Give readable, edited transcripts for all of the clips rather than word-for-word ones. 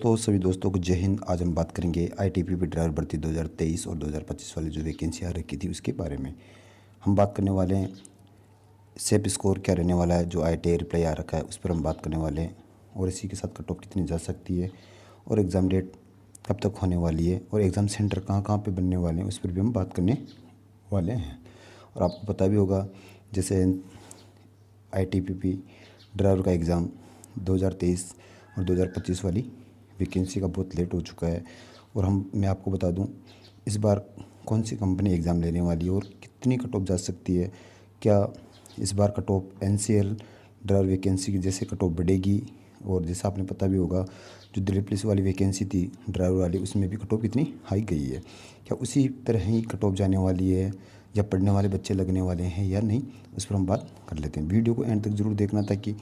दोस्तों सभी दोस्तों को जय हिंद। आज हम बात करेंगे आईटीबीपी ड्राइवर भर्ती 2023 और 2025 वाली जो वैकेंसी आ रखी थी उसके बारे में। हम बात करने वाले हैं सेप स्कोर क्या रहने वाला है, जो आईटीआई रिप्लाई आ रखा है उस पर हम बात करने वाले हैं, और इसी के साथ कट ऑफ कितनी जा सकती है और एग्ज़ाम डेट कब तक होने वाली है और एग्ज़ाम सेंटर कहाँ कहाँ पर बनने वाले हैं उस पर भी हम बात करने वाले हैं। और आपको पता भी होगा जैसे आईटीबीपी ड्राइवर का एग्ज़ाम 2023 और 2025 वाली वैकेंसी का बहुत लेट हो चुका है। और मैं आपको बता दूं इस बार कौन सी कंपनी एग्ज़ाम लेने वाली है और कितनी कट ऑफ जा सकती है। क्या इस बार cut off NCL driver vacancy की जैसे कट ऑफ बढ़ेगी, और जैसा आपने पता भी होगा जो दिल्ली पुलिस वाली वैकेंसी थी ड्राइवर वाली उसमें भी कट ऑफ कितनी हाई गई है, क्या उसी तरह ही कट ऑफ जाने वाली है या पढ़ने वाले बच्चे लगने वाले हैं या नहीं, उस पर हम बात कर लेते हैं। वीडियो को एंड तक ज़रूर देखना ताकि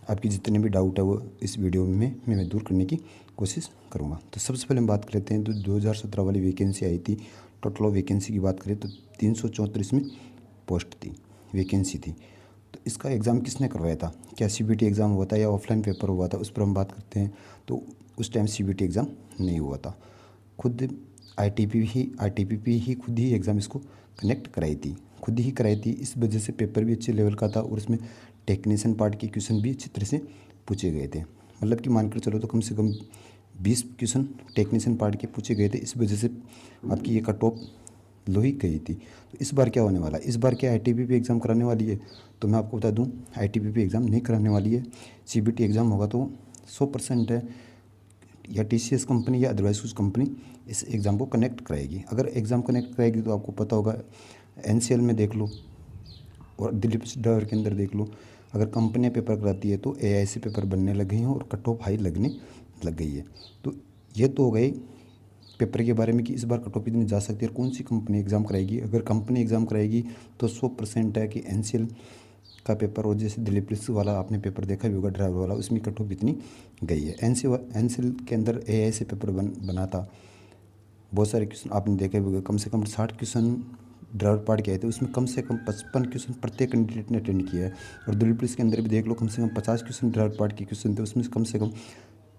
आपकी जितने भी डाउट है वो इस वीडियो में मैं दूर करने की कोशिश करूँगा। तो सबसे पहले हम बात करते हैं तो 2017 वाली वैकेंसी आई थी। टोटल ऑफ वैकेंसी की बात करें तो 334 में पोस्ट थी, वैकेंसी थी। तो इसका एग्ज़ाम किसने करवाया था, क्या सीबीटी एग्ज़ाम हुआ था या ऑफलाइन पेपर हुआ था, उस पर हम बात करते हैं। तो उस टाइम सीबीटी एग्ज़ाम नहीं हुआ था, खुद आईटीबीपी ही खुद ही एग्ज़ाम इसको कनेक्ट कराई थी, खुद ही कराई थी। इस वजह से पेपर भी अच्छे लेवल का था और उसमें टेक्नीशियन पार्ट के क्वेश्चन भी अच्छी तरह से पूछे गए थे। मतलब कि मानकर चलो तो कम से कम 20 क्वेश्चन टेक्नीशियन पार्ट के पूछे गए थे। इस वजह से आपकी ये कट ऑफ लो ही गई थी। तो इस बार क्या होने वाला है, इस बार क्या आईटीबीपी एग्ज़ाम कराने वाली है, तो मैं आपको बता दूं आईटीबीपी एग्ज़ाम नहीं कराने वाली है। सीबीटी एग्ज़ाम होगा तो 100% है या टीसीएस कंपनी या अदरवाइज कुछ कंपनी इस एग्ज़ाम को कनेक्ट कराएगी। अगर एग्ज़ाम कनेक्ट कराएगी तो आपको पता होगा एनसीएल में देख लो और दिल्ली पुलिस ड्राइवर के अंदर देख लो, अगर कंपनियां पेपर कराती है तो एआईसी पेपर बनने लग गई हैं और कट ऑफ हाई लगने लग गई है। तो ये तो हो गई पेपर के बारे में कि इस बार कट ऑफ इतनी जा सकती है और कौन सी कंपनी एग्ज़ाम कराएगी। अगर कंपनी एग्ज़ाम कराएगी तो 100% है कि एनसीएल का पेपर, और जैसे दिल्ली पुलिस वाला आपने पेपर देखा भी होगा ड्राइवर वाला, उसमें कट ऑफ इतनी गई है। एनसीएल के अंदर एआईसी पेपर बना था, बहुत सारे क्वेश्चन आपने देखे भी होंगे, कम से कम 60 क्वेश्चन ड्राइवर पार्ट के आए थे, उसमें कम से कम 55 क्वेश्चन प्रत्येक कैंडिडेट ने अटेंड किया है। और दिल्ली पुलिस के अंदर भी देख लो कम से कम 50 क्वेश्चन ड्राइवर पार्ट के क्वेश्चन थे, उसमें कम से कम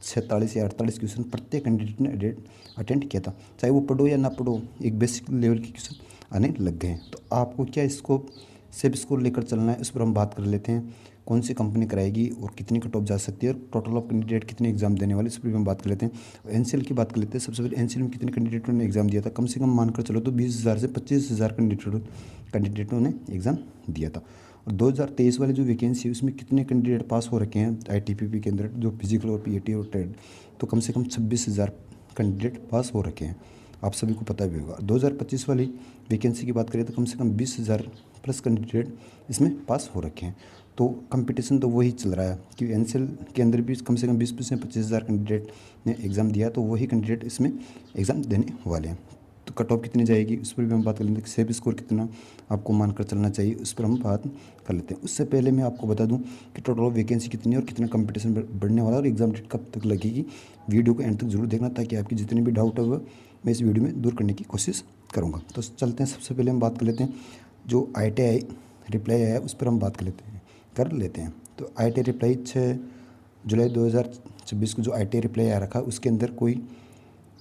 46 या 48 क्वेश्चन प्रत्येक कैंडिडेट ने अटेंड किया था। चाहे वो पढ़ो या ना पढ़ो, एक बेसिक लेवल के क्वेश्चन आने लग गए हैं। तो आपको क्या इसको सेप स्कोर लेकर चलना है, उस पर हम बात कर लेते हैं। कौन सी कंपनी कराएगी और कितनी कट ऑफ जा सकती है और टोटल ऑफ कैंडिडेट कितने एग्जाम देने वाले, इस पर भी हम बात कर लेते हैं। एनसीएल की बात कर लेते हैं। सबसे पहले एनसीएल में कितने कैंडिडेटों ने एग्जाम दिया था, कम से कम मानकर चलो तो 20,000 से 25,000 कैंडिडेटों ने एग्ज़ाम दिया था। और 2023 वाली जो वैकेंसी है उसमें कितने कैंडिडेट पास हो रखे हैं आईटीबीपी के अंदर, जो फिजिकल और पीएटी और ट्रेड, तो कम से कम 26,000 कैंडिडेट पास हो रखे हैं, आप सभी को पता भी होगा। 2025 वाली वैकेंसी की बात करें तो कम से कम 20,000 प्लस कैंडिडेट इसमें पास हो रखे हैं। तो कंपटीशन तो वही चल रहा है कि एनसीएल के अंदर भी कम से कम 20 से 25,000 कैंडिडेट ने एग्ज़ाम दिया, तो वही कैंडिडेट इसमें एग्ज़ाम देने वाले हैं। तो कट ऑफ कितनी जाएगी उस पर भी हम बात कर लेंगे। सेप स्कोर कितना आपको मानकर चलना चाहिए उस पर हम बात कर लेते हैं। उससे पहले मैं आपको बता दूं कि टोटल ऑफ वैकेंसी कितनी है और कितना कंपटीशन बढ़ने वाला है और एग्ज़ाम डेट कब तक लगेगी। वीडियो को एंड तक जरूर देखना ताकि आपकी जितने भी डाउट है वो मैं इस वीडियो में दूर करने की कोशिश करूँगा। तो चलते हैं, सबसे पहले हम बात कर लेते हैं जो आईटीआई रिप्लाई आया उस पर हम बात कर लेते हैं। तो आईटीआई रिप्लाई 6 जुलाई 2026 को जो आईटीआई रिप्लाई आ रखा है उसके अंदर कोई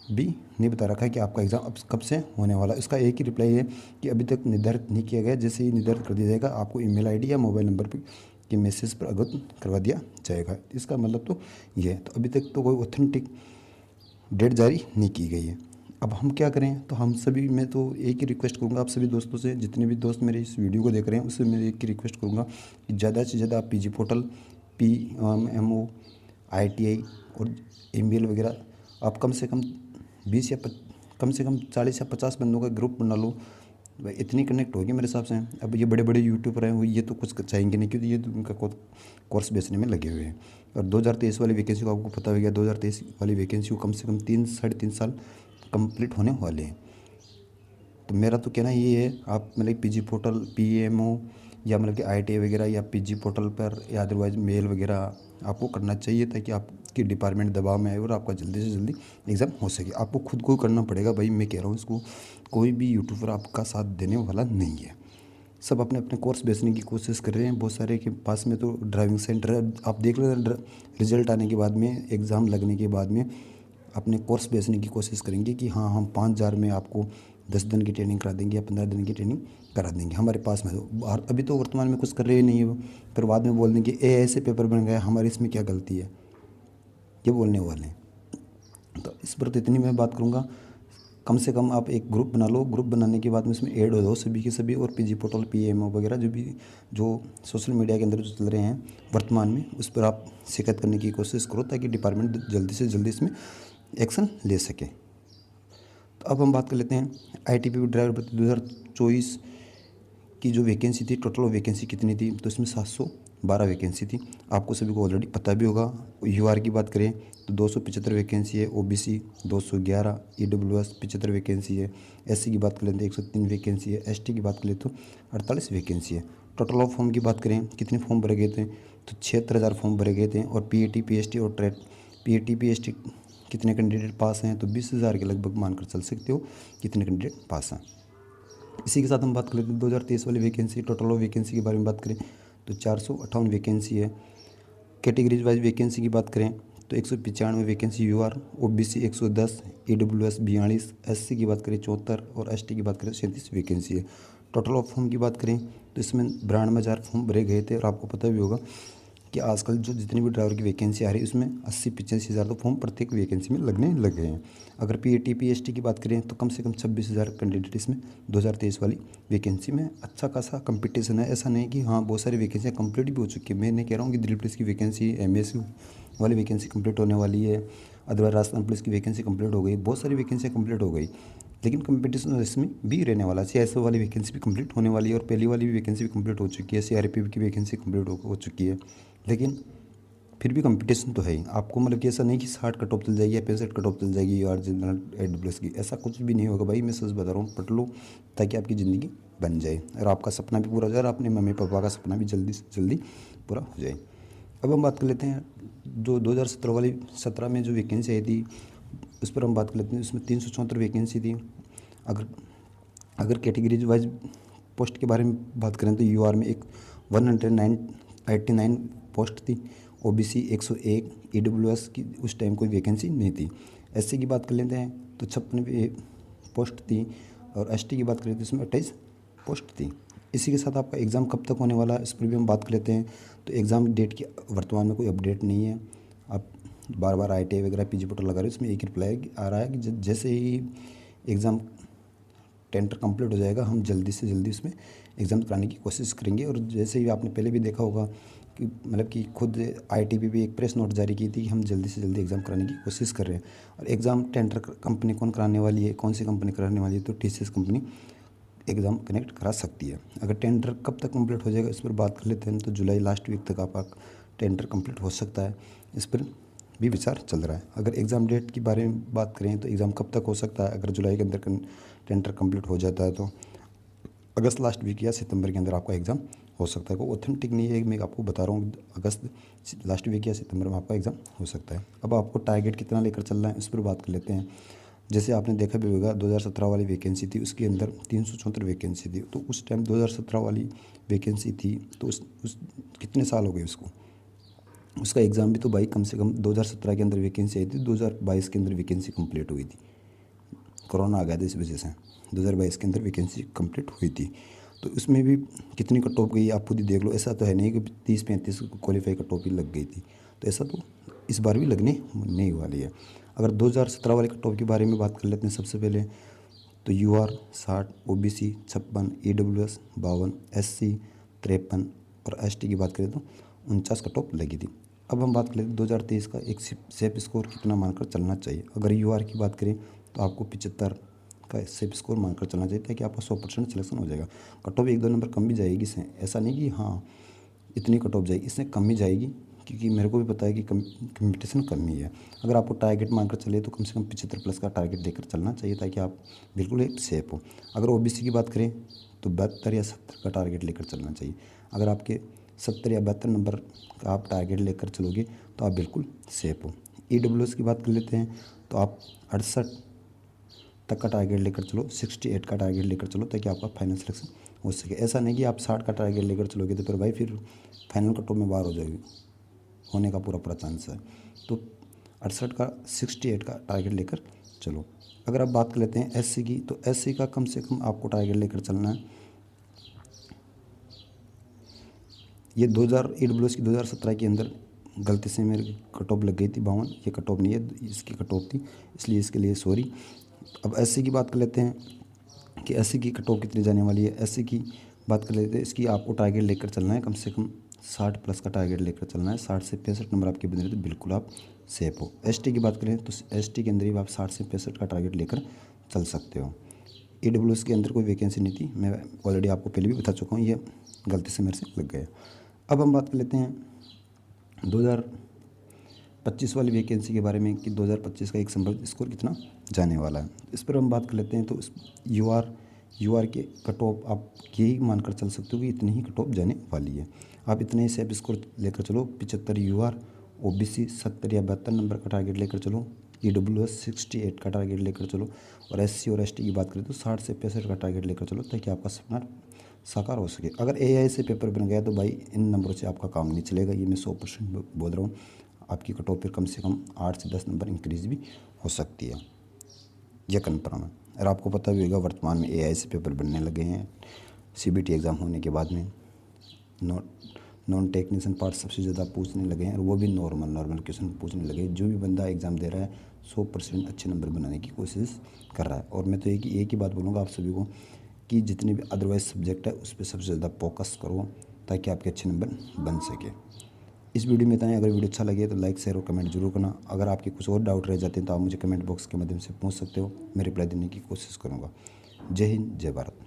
भी नहीं बता रखा है कि आपका एग्ज़ाम अब कब से होने वाला है। इसका एक ही रिप्लाई है कि अभी तक निर्धारित नहीं किया गया, जैसे ही निर्धारित कर दिया जाएगा आपको ईमेल आईडी या मोबाइल नंबर पर के मैसेज पर अवगत करवा दिया जाएगा। इसका मतलब तो ये है। तो अभी तक तो कोई ऑथेंटिक डेट जारी नहीं की गई है। अब हम क्या करें, तो हम सभी, मैं तो एक ही रिक्वेस्ट करूंगा आप सभी दोस्तों से, जितने भी दोस्त मेरे इस वीडियो को देख रहे हैं उससे मैं एक ही रिक्वेस्ट करूंगा कि ज़्यादा से ज़्यादा आप पीजी पोर्टल, PMO, ITI और MBL वगैरह आप कम से कम 20 या कम से कम 40 या 50 बंदों का ग्रुप बना लो। भाई इतनी कनेक्ट होगी मेरे हिसाब से। अब ये बड़े बड़े यूट्यूबर हैं वो ये तो कुछ चाहेंगे नहीं, क्योंकि ये तो उनका कोर्स बेचने में लगे हुए हैं। और 2023 वाली वैकेंसी को आपको पता हो गया, 2023 वाली वैकेंसी को कम से कम 3-3.5 साल कंप्लीट होने वाले हैं। तो मेरा तो कहना ये है, आप मतलब पीजी पोर्टल, PMO या मतलब कि ITI वगैरह या पीजी पोर्टल पर या अदरवाइज मेल वगैरह आपको करना चाहिए ताकि आपकी डिपार्टमेंट दबाव में आए और आपका जल्दी से जल्दी एग्ज़ाम हो सके। आपको खुद को करना पड़ेगा भाई, मैं कह रहा हूँ इसको, कोई भी यूट्यूबर आपका साथ देने वाला नहीं है। सब अपने अपने कोर्स बेचने की कोशिश कर रहे हैं। बहुत सारे के पास में तो ड्राइविंग सेंटर है, आप देख लो रिजल्ट आने के बाद में, एग्ज़ाम लगने के बाद में अपने कोर्स बेचने की कोशिश करेंगे कि हाँ हम 5,000 में आपको 10 दिन की ट्रेनिंग करा देंगे या 15 दिन की ट्रेनिंग करा देंगे, हमारे पास में और अभी तो वर्तमान में कुछ कर रहे ही नहीं है वो, फिर बाद में बोल देंगे AI से पेपर बन गया, हमारी इसमें क्या गलती है, ये बोलने वाले हैं। तो इस पर तो इतनी मैं बात करूँगा, कम से कम आप एक ग्रुप बना लो, ग्रुप बनाने के बाद में उसमें ऐड हो जाओ सभी के सभी, और PG पोर्टल PMO वगैरह जो सोशल मीडिया के अंदर जो चल रहे हैं वर्तमान में, उस पर आप शिकायत करने की कोशिश करो ताकि डिपार्टमेंट जल्दी से जल्दी इसमें एक्शन ले सके। तो अब हम बात कर लेते हैं ITP ड्राइवर भर्ती 2024 की जो वैकेंसी थी, टोटल वैकेंसी कितनी थी, तो इसमें 712 वैकेंसी थी। आपको सभी को ऑलरेडी पता भी होगा। UR की बात करें तो 275 वैकेंसी है, OBC 211, EWS 75 वैकेंसी है, SC की बात करें तो 103 वैकेंसी है, ST की बात करें तो 48 वैकेंसी है। टोटल ऑफ फॉर्म की बात करें कितने फॉर्म भरे गए थे, तो 76,000 फॉर्म भरे गए थे, और PAT PST और ट्रेड PAT PST कितने कैंडिडेट पास हैं, तो 20,000 के लगभग मानकर चल सकते हो कितने कैंडिडेट पास हैं। इसी के साथ हम बात कर लेते हैं 2023 वाली वैकेंसी, टोटल ऑफ वैकेंसी के बारे में बात करें तो 458 वैकेंसी है। कैटेगरीज वाइज वैकेंसी की बात करें तो 195 vacancy UR, OBC 110, EWS 42, SC की बात करें 74 और ST की बात करें 37 वैकेंसी है। टोटल ऑफ फॉर्म की बात करें तो इसमें 92,000 फॉर्म भरे गए थे, और आपको पता भी होगा कि आजकल जो जितनी भी ड्राइवर की वैकेंसी आ रही है उसमें 80-85,000 तो फॉर्म प्रत्येक वैकेंसी में लगने लगे हैं। अगर PAT PST की बात करें तो कम से कम 26,000 कैंडिडेट इसमें 2023 वाली वैकेंसी में अच्छा खासा कंपटीशन है। ऐसा नहीं कि हाँ बहुत सारी वैकेंसियाँ कंप्लीट भी हो चुकी है, मैं नहीं कह रहा हूँ कि दिल्ली पुलिस की वैकेंसी MS वाली वैकेंसी कंप्लीट होने वाली है, अदरवाइज राजस्थान पुलिस की वैकेंसी कंप्लीट हो गई, बहुत सारी वैकेंसियाँ कंप्लीट हो गई, लेकिन कंपटीशन इसमें भी रहने वाला है। CSO वाली वैकेंसी भी कंप्लीट होने वाली है, और पहली वाली भी वैकेंसी भी कंप्लीट हो चुकी है, CRPF की वैकेंसी कंप्लीट हो चुकी है, लेकिन फिर भी कंपटीशन तो है ही। आपको मतलब कि ऐसा नहीं कि 60 कट ऑफ चल जाएगी या 65 कट ऑफ चल जाएगी और जनरल AWS की, ऐसा कुछ भी नहीं होगा भाई, मैं सच बता रहा हूँ। पढ़ लो ताकि आपकी ज़िंदगी बन जाए और आपका सपना भी पूरा हो जाए, और अपने मम्मी पापा का सपना भी जल्दी से जल्दी पूरा हो जाए। अब हम बात कर लेते हैं जो 2017 वाली 17 में जो वैकेंसी आई थी उस पर हम बात कर लेते हैं। उसमें 374 वैकेंसी थी। अगर कैटेगरीज वाइज पोस्ट के बारे में बात करें तो UR में एक 189 पोस्ट थी, OBC 101, EWS की उस टाइम कोई वैकेंसी नहीं थी। SC की बात कर लेते हैं तो 56 पोस्ट थी, और ST की बात करें तो इसमें 28 पोस्ट थी। इसी के साथ आपका एग्ज़ाम कब तक होने वाला है इस पर भी हम बात कर लेते हैं। तो एग्ज़ाम डेट की वर्तमान में कोई अपडेट नहीं है। आप बार बार ITI वगैरह PG पोर्टल लगा रहे हो, इसमें एक रिप्लाई आ रहा है कि जैसे ही एग्ज़ाम टेंडर कंप्लीट हो जाएगा हम जल्दी से जल्दी उसमें एग्ज़ाम कराने की कोशिश करेंगे। और जैसे ही आपने पहले भी देखा होगा कि मतलब कि खुद ITP भी एक प्रेस नोट जारी की थी कि हम जल्दी से जल्दी एग्ज़ाम कराने की कोशिश कर रहे हैं। और एग्ज़ाम टेंडर कंपनी कौन कराने वाली है, कौन सी कंपनी कराने वाली है, तो TCS कंपनी एग्ज़ाम कनेक्ट करा सकती है। अगर टेंडर कब तक कंप्लीट हो जाएगा इस पर बात कर लेते हैं तो जुलाई लास्ट वीक तक आपका टेंडर कंप्लीट हो सकता है, इस पर भी विचार चल रहा है। अगर एग्ज़ाम डेट के बारे में बात करें तो एग्ज़ाम कब तक हो सकता है, अगर जुलाई के अंदर टेंडर कंप्लीट हो जाता है तो अगस्त लास्ट वीक या सितंबर के अंदर आपका एग्ज़ाम हो सकता है। कोई ऑथेंटिक नहीं है, मैं आपको बता रहा हूँ अगस्त लास्ट वीक या सितंबर में आपका एग्ज़ाम हो सकता है। अब आपको टारगेट कितना लेकर चल रहा है इस पर बात कर लेते हैं। जैसे आपने देखा भी होगा 2017 वाली वैकेंसी थी, उसके अंदर 374 वैकेंसी थी, तो उस टाइम 2017 वाली वैकेंसी थी तो उस कितने साल हो गए उसको, उसका एग्ज़ाम भी तो भाई कम से कम 2017 के अंदर वैकेंसी आई थी, 2022 के अंदर वैकेंसी कंप्लीट हुई थी। कोरोना आ गया था इस वजह से 2022 के अंदर वैकेंसी कंप्लीट हुई थी। तो उसमें भी कितनी कट ऑफ गई आप खुद ही देख लो। ऐसा तो है नहीं कि 30-35 क्वालिफाई कट ऑफ ही लग गई थी, तो ऐसा तो इस बार भी लगने नहीं वाली है। अगर 2017 वाले कट ऑफ के बारे में बात कर लेते हैं सबसे पहले, तो UR 60, OBC 56, EWS 52, SC 53 और ST की बात करें तो 49 कट ऑफ लगी थी। अब हम बात कर लेते हैं 2023 का एक सेफ स्कोर कितना मानकर चलना चाहिए। अगर UR की बात करें तो आपको 75 का सेफ स्कोर मानकर चलना चाहिए ताकि आपका 100% सिलेक्शन हो जाएगा। कट ऑफ 1-2 नंबर कम भी जाएगी इससे, ऐसा नहीं कि हाँ इतनी कट ऑफ जाएगी, इससे कम ही जाएगी, क्योंकि मेरे को भी पता है कि कंपटीशन कम ही है। अगर आपको टारगेट मानकर चले तो कम से कम 75 प्लस का टारगेट लेकर चलना चाहिए ताकि आप बिल्कुल एक सेफ हो। अगर OBC की बात करें तो 72 या 70 का टारगेट लेकर चलना चाहिए। अगर आपके 70 या 72 नंबर का आप टारगेट लेकर चलोगे तो आप बिल्कुल सेफ हो। EWS की बात कर लेते हैं तो आप 68 तक का टारगेट लेकर चलो, 68 का टारगेट लेकर चलो ताकि आपका फाइनल सिलेक्शन हो सके। ऐसा नहीं कि आप 60 का टारगेट लेकर चलोगे तो फिर भाई फिर फाइनल कट ऑफ में बाहर हो जाएगी, होने का पूरा चांस है। तो 68 का 68 का टारगेट लेकर चलो। अगर आप बात कर लेते हैं एससी की, तो एससी का कम से कम आपको टारगेट लेकर चलना है। ये 2000 ईडब्ल्यूएस की 2017 के अंदर गलती से मेरी कट ऑफ लग गई थी 52, ये कट ऑफ नहीं है, इसकी कट ऑफ थी, इसलिए इसके लिए सॉरी। अब एससी की बात कर लेते हैं कि एससी की कट ऑफ कितनी जाने वाली है। एससी की बात कर लेते हैं, इसकी आपको टारगेट लेकर चलना है, कम से कम 60 प्लस का टारगेट लेकर चलना है। 60 से 65 नंबर आपके बन रहे तो बिल्कुल आप सेफ हो। एसटी की बात करें तो एसटी के अंदर भी आप 60 से 65 का टारगेट लेकर चल सकते हो। ईडब्ल्यूएस के अंदर कोई वैकेंसी नहीं थी, मैं ऑलरेडी आपको पहले भी बता चुका हूँ, ये गलती से मेरे से लग गया। अब हम बात कर लेते हैं 2025 वाली वैकेंसी के बारे में कि 2025 का एक संभव स्कोर कितना जाने वाला है। इस पर हम बात कर लेते हैं। तो यूआर के कट ऑफ आप यही मानकर चल सकते हो कि इतनी ही कट ऑफ जाने वाली है। आप इतने ही सेफ स्कोर लेकर चलो। 75 यूआर, ओबीसी 70 या 72 नंबर का टारगेट लेकर चलो। ईडब्ल्यूएस 68 का टारगेट लेकर चलो। और एससी और एसटी की बात करें तो 60 से 65 का टारगेट लेकर चलो, ताकि आपका सपना साकार हो सके। अगर एआई से पेपर बन गया तो भाई इन नंबरों से आपका काम नहीं चलेगा, ये मैं 100% बोल रहा हूँ। आपकी कट ऑफ फिर कम से कम 8 से 10 नंबर इंक्रीज भी हो सकती है, यह कन्फर्म है। और आपको पता भी होगा वर्तमान में एआई से पेपर बनने लगे हैं। सीबीटी एग्ज़ाम होने के बाद में नॉन टेक्नीशियन पार्ट सबसे ज़्यादा पूछने लगे हैं, और वो भी नॉर्मल क्वेश्चन पूछने लगे। जो भी बंदा एग्ज़ाम दे रहा है 100% अच्छे नंबर बनाने की कोशिश कर रहा है। और मैं तो एक ही बात बोलूँगा आप सभी को कि जितने भी अदरवाइज सब्जेक्ट है उस पर सबसे ज़्यादा फोकस करो, ताकि आपके अच्छे नंबर बन सके। इस वीडियो में इतना ही। अगर वीडियो अच्छा लगे तो लाइक शेयर और कमेंट जरूर करना। अगर आपके कुछ और डाउट रह जाते हैं तो आप मुझे कमेंट बॉक्स के माध्यम से पूछ सकते हो, मैं रिप्लाई देने की कोशिश करूँगा। जय हिंद, जय भारत।